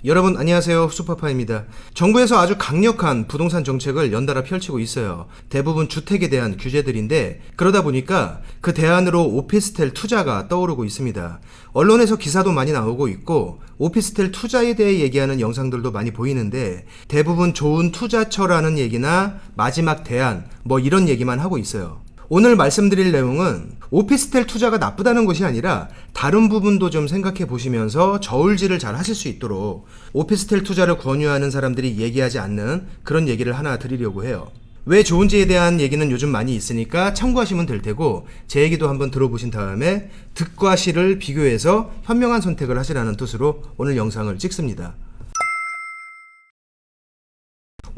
여러분 안녕하세요. 수파파입니다. 정부에서 아주 강력한 부동산 정책을 연달아 펼치고 있어요. 대부분 주택에 대한 규제들인데 그러다 보니까 그 대안으로 오피스텔 투자가 떠오르고 있습니다. 언론에서 기사도 많이 나오고 있고 오피스텔 투자에 대해 얘기하는 영상들도 많이 보이는데 대부분 좋은 투자처라는 얘기나 마지막 대안 이런 얘기만 하고 있어요. 오늘 말씀드릴 내용은 오피스텔 투자가 나쁘다는 것이 아니라 다른 부분도 좀 생각해 보시면서 저울질을 잘 하실 수 있도록 오피스텔 투자를 권유하는 사람들이 얘기하지 않는 그런 얘기를 하나 드리려고 해요. 왜 좋은지에 대한 얘기는 요즘 많이 있으니까 참고하시면 될 테고 제 얘기도 한번 들어보신 다음에 득과 실을 비교해서 현명한 선택을 하시라는 뜻으로 오늘 영상을 찍습니다.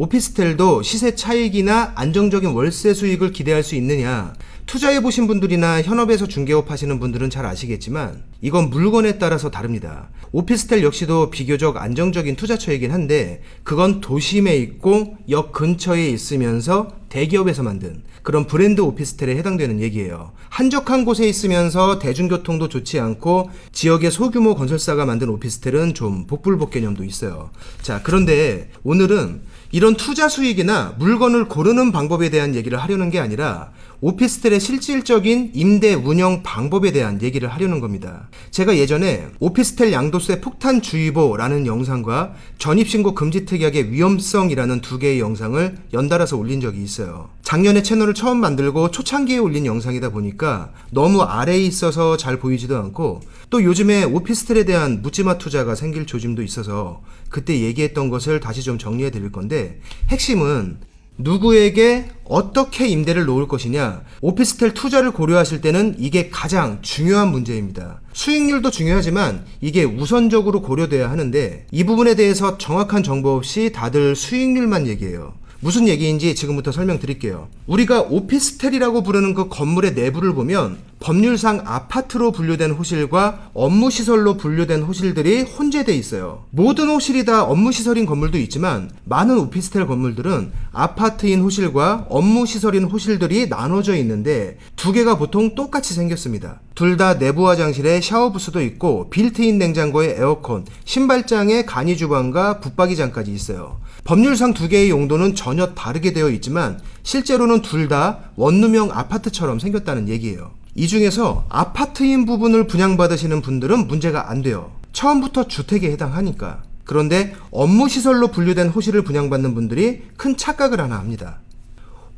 오피스텔도 시세 차익이나 안정적인 월세 수익을 기대할 수 있느냐? 투자해보신 분들이나 현업에서 중개업 하시는 분들은 잘 아시겠지만 이건 물건에 따라서 다릅니다. 오피스텔 역시도 비교적 안정적인 투자처이긴 한데 그건 도심에 있고 역 근처에 있으면서 대기업에서 만든 그런 브랜드 오피스텔에 해당되는 얘기예요. 한적한 곳에 있으면서 대중교통도 좋지 않고 지역의 소규모 건설사가 만든 오피스텔은 좀 복불복 개념도 있어요. 자, 그런데 오늘은 이런 투자 수익이나 물건을 고르는 방법에 대한 얘기를 하려는 게 아니라 오피스텔의 실질적인 임대 운영 방법에 대한 얘기를 하려는 겁니다. 제가 예전에 오피스텔 양도세 폭탄주의보라는 영상과 전입신고 금지특약의 위험성이라는 두 개의 영상을 연달아서 올린 적이 있어요. 작년에 채널을 처음 만들고 초창기에 올린 영상이다 보니까 너무 아래에 있어서 잘 보이지도 않고 또 요즘에 오피스텔에 대한 묻지마 투자가 생길 조짐도 있어서 그때 얘기했던 것을 다시 좀 정리해 드릴 건데 핵심은 누구에게 어떻게 임대를 놓을 것이냐, 오피스텔 투자를 고려하실 때는 이게 가장 중요한 문제입니다. 수익률도 중요하지만 이게 우선적으로 고려돼야 하는데 이 부분에 대해서 정확한 정보 없이 다들 수익률만 얘기해요. 무슨 얘기인지 지금부터 설명드릴게요. 우리가 오피스텔이라고 부르는 그 건물의 내부를 보면 법률상 아파트로 분류된 호실과 업무시설로 분류된 호실들이 혼재돼 있어요. 모든 호실이 다 업무시설인 건물도 있지만 많은 오피스텔 건물들은 아파트인 호실과 업무시설인 호실들이 나눠져 있는데 두 개가 보통 똑같이 생겼습니다. 둘 다 내부 화장실에 샤워부스도 있고 빌트인 냉장고에 에어컨, 신발장에 간이 주방과 붙박이장까지 있어요. 법률상 두 개의 용도는 전혀 다르게 되어 있지만 실제로는 둘 다 원룸형 아파트처럼 생겼다는 얘기예요. 이 중에서 아파트인 부분을 분양받으시는 분들은 문제가 안 돼요. 처음부터 주택에 해당하니까. 그런데 업무시설로 분류된 호실을 분양받는 분들이 큰 착각을 하나 합니다.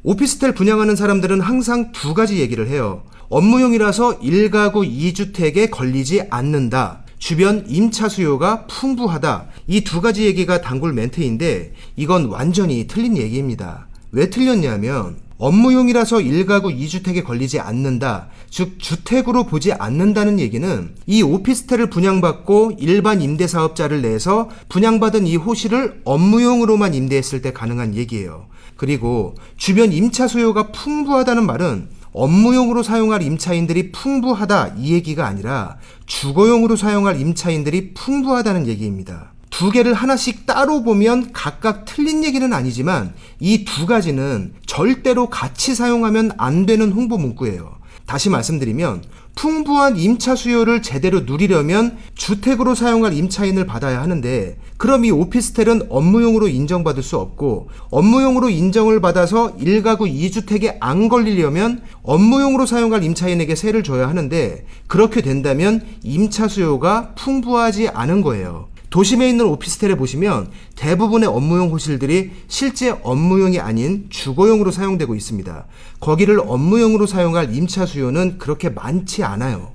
오피스텔 분양하는 사람들은 항상 두 가지 얘기를 해요. 업무용이라서 1가구 2주택에 걸리지 않는다. 주변 임차 수요가 풍부하다. 이 두 가지 얘기가 단골 멘트인데 이건 완전히 틀린 얘기입니다. 왜 틀렸냐면 업무용이라서 1가구 2주택에 걸리지 않는다. 즉 주택으로 보지 않는다는 얘기는 이 오피스텔을 분양받고 일반 임대사업자를 내서 분양받은 이 호실을 업무용으로만 임대했을 때 가능한 얘기예요. 그리고 주변 임차 수요가 풍부하다는 말은 업무용으로 사용할 임차인들이 풍부하다 이 얘기가 아니라 주거용으로 사용할 임차인들이 풍부하다는 얘기입니다. 두 개를 하나씩 따로 보면 각각 틀린 얘기는 아니지만 이 두 가지는 절대로 같이 사용하면 안 되는 홍보 문구예요. 다시 말씀드리면 풍부한 임차 수요를 제대로 누리려면 주택으로 사용할 임차인을 받아야 하는데 그럼 이 오피스텔은 업무용으로 인정받을 수 없고 업무용으로 인정을 받아서 1가구 2주택에 안 걸리려면 업무용으로 사용할 임차인에게 세를 줘야 하는데 그렇게 된다면 임차 수요가 풍부하지 않은 거예요. 도심에 있는 오피스텔에 보시면 대부분의 업무용 호실들이 실제 업무용이 아닌 주거용으로 사용되고 있습니다. 거기를 업무용으로 사용할 임차 수요는 그렇게 많지 않아요.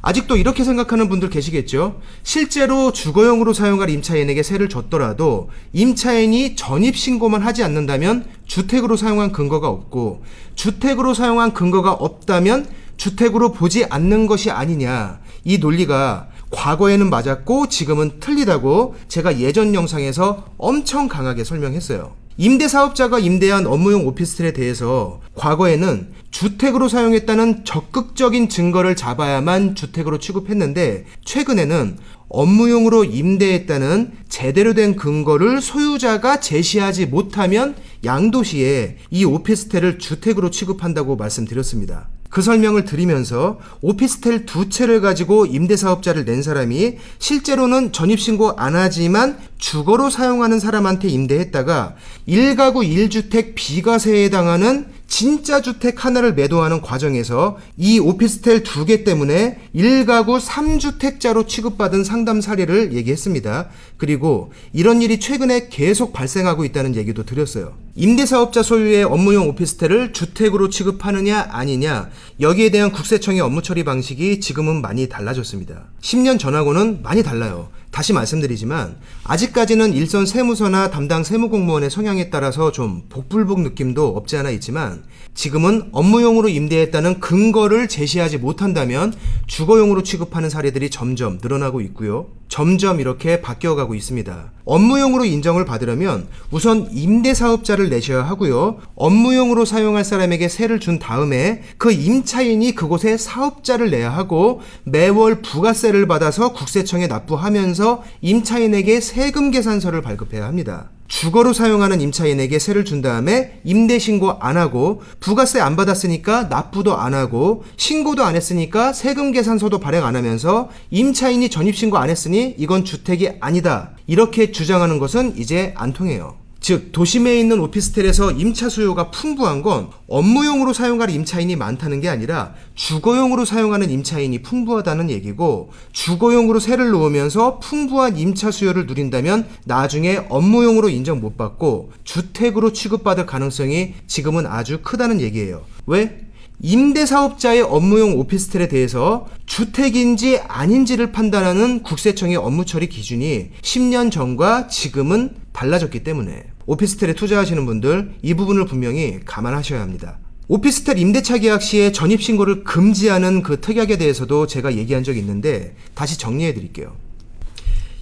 아직도 이렇게 생각하는 분들 계시겠죠? 실제로 주거용으로 사용할 임차인에게 세를 줬더라도 임차인이 전입신고만 하지 않는다면 주택으로 사용한 근거가 없고 주택으로 사용한 근거가 없다면 주택으로 보지 않는 것이 아니냐. 이 논리가 과거에는 맞았고 지금은 틀리다고 제가 예전 영상에서 엄청 강하게 설명했어요. 임대사업자가 임대한 업무용 오피스텔에 대해서 과거에는 주택으로 사용했다는 적극적인 증거를 잡아야만 주택으로 취급했는데 최근에는 업무용으로 임대했다는 제대로 된 근거를 소유자가 제시하지 못하면 양도시에 이 오피스텔을 주택으로 취급한다고 말씀드렸습니다. 그 설명을 드리면서 오피스텔 2채를 가지고 임대사업자를 낸 사람이 실제로는 전입신고 안 하지만 주거로 사용하는 사람한테 임대했다가 1가구 1주택 비과세에 해당하는 진짜 주택 하나를 매도하는 과정에서 이 오피스텔 2개 때문에 1가구 3주택자로 취급받은 상담 사례를 얘기했습니다. 그리고 이런 일이 최근에 계속 발생하고 있다는 얘기도 드렸어요. 임대사업자 소유의 업무용 오피스텔을 주택으로 취급하느냐 아니냐, 여기에 대한 국세청의 업무 처리 방식이 지금은 많이 달라졌습니다. 10년 전하고는 많이 달라요. 다시 말씀드리지만 아직까지는 일선 세무서나 담당 세무공무원의 성향에 따라서 좀 복불복 느낌도 없지 않아 있지만, 지금은 업무용으로 임대했다는 근거를 제시하지 못한다면 주거용으로 취급하는 사례들이 점점 늘어나고 있고요. 점점 이렇게 바뀌어가고 있습니다. 업무용으로 인정을 받으려면 우선 임대사업자를 내셔야 하고요. 업무용으로 사용할 사람에게 세를 준 다음에 그 임차인이 그곳에 사업자를 내야 하고 매월 부가세를 받아서 국세청에 납부하면서 임차인에게 세금 계산서를 발급해야 합니다. 주거로 사용하는 임차인에게 세를 준 다음에 임대신고 안 하고 부가세 안 받았으니까 납부도 안 하고 신고도 안 했으니까 세금 계산서도 발행 안 하면서 임차인이 전입신고 안 했으니 이건 주택이 아니다, 이렇게 주장하는 것은 이제 안 통해요. 즉 도심에 있는 오피스텔에서 임차 수요가 풍부한 건 업무용으로 사용할 임차인이 많다는 게 아니라 주거용으로 사용하는 임차인이 풍부하다는 얘기고, 주거용으로 세를 놓으면서 풍부한 임차 수요를 누린다면 나중에 업무용으로 인정 못 받고 주택으로 취급받을 가능성이 지금은 아주 크다는 얘기예요. 왜? 임대사업자의 업무용 오피스텔에 대해서 주택인지 아닌지를 판단하는 국세청의 업무 처리 기준이 10년 전과 지금은 달라졌기 때문에 오피스텔에 투자하시는 분들 이 부분을 분명히 감안하셔야 합니다. 오피스텔 임대차 계약 시에 전입신고를 금지하는 그 특약에 대해서도 제가 얘기한 적이 있는데 다시 정리해 드릴게요.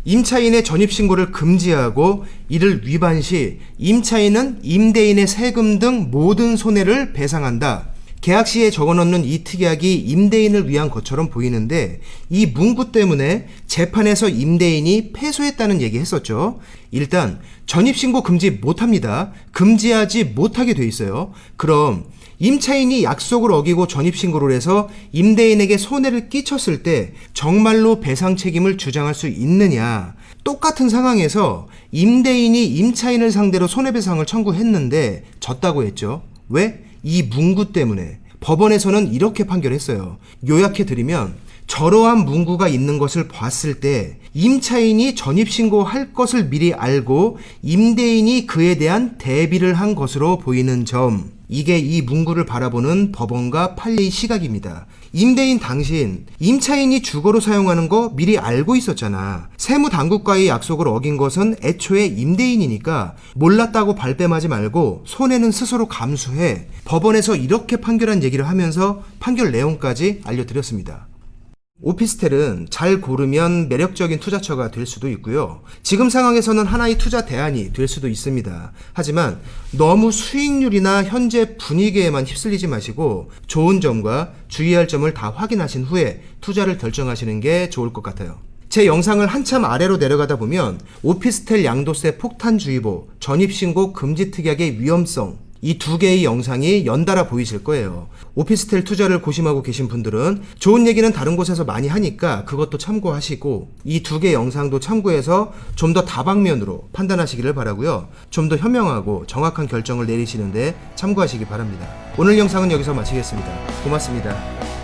임차인의 전입신고를 금지하고 이를 위반 시 임차인은 임대인의 세금 등 모든 손해를 배상한다. 계약 시에 적어놓는 이 특약이 임대인을 위한 것처럼 보이는데 이 문구 때문에 재판에서 임대인이 패소했다는 얘기 했었죠. 일단 전입신고 금지 못합니다. 금지하지 못하게 돼 있어요. 그럼 임차인이 약속을 어기고 전입신고를 해서 임대인에게 손해를 끼쳤을 때 정말로 배상 책임을 주장할 수 있느냐. 똑같은 상황에서 임대인이 임차인을 상대로 손해배상을 청구했는데 졌다고 했죠. 왜? 이 문구 때문에. 법원에서는 이렇게 판결했어요. 요약해드리면 저러한 문구가 있는 것을 봤을 때 임차인이 전입신고할 것을 미리 알고 임대인이 그에 대한 대비를 한 것으로 보이는 점, 이게 이 문구를 바라보는 법원과 판례의 시각입니다. 임대인 당신, 임차인이 주거로 사용하는 거 미리 알고 있었잖아. 세무당국과의 약속을 어긴 것은 애초에 임대인이니까 몰랐다고 발뺌하지 말고 손해는 스스로 감수해. 법원에서 이렇게 판결한 얘기를 하면서 판결 내용까지 알려드렸습니다. 오피스텔은 잘 고르면 매력적인 투자처가 될 수도 있고요. 지금 상황에서는 하나의 투자 대안이 될 수도 있습니다. 하지만 너무 수익률이나 현재 분위기에만 휩쓸리지 마시고 좋은 점과 주의할 점을 다 확인하신 후에 투자를 결정하시는 게 좋을 것 같아요. 제 영상을 한참 아래로 내려가다 보면 오피스텔 양도세 폭탄주의보, 전입신고 금지 특약의 위험성, 이 두 개의 영상이 연달아 보이실 거예요. 오피스텔 투자를 고심하고 계신 분들은 좋은 얘기는 다른 곳에서 많이 하니까 그것도 참고하시고 이 두 개 영상도 참고해서 좀 더 다방면으로 판단하시기를 바라고요. 좀 더 현명하고 정확한 결정을 내리시는데 참고하시기 바랍니다. 오늘 영상은 여기서 마치겠습니다. 고맙습니다.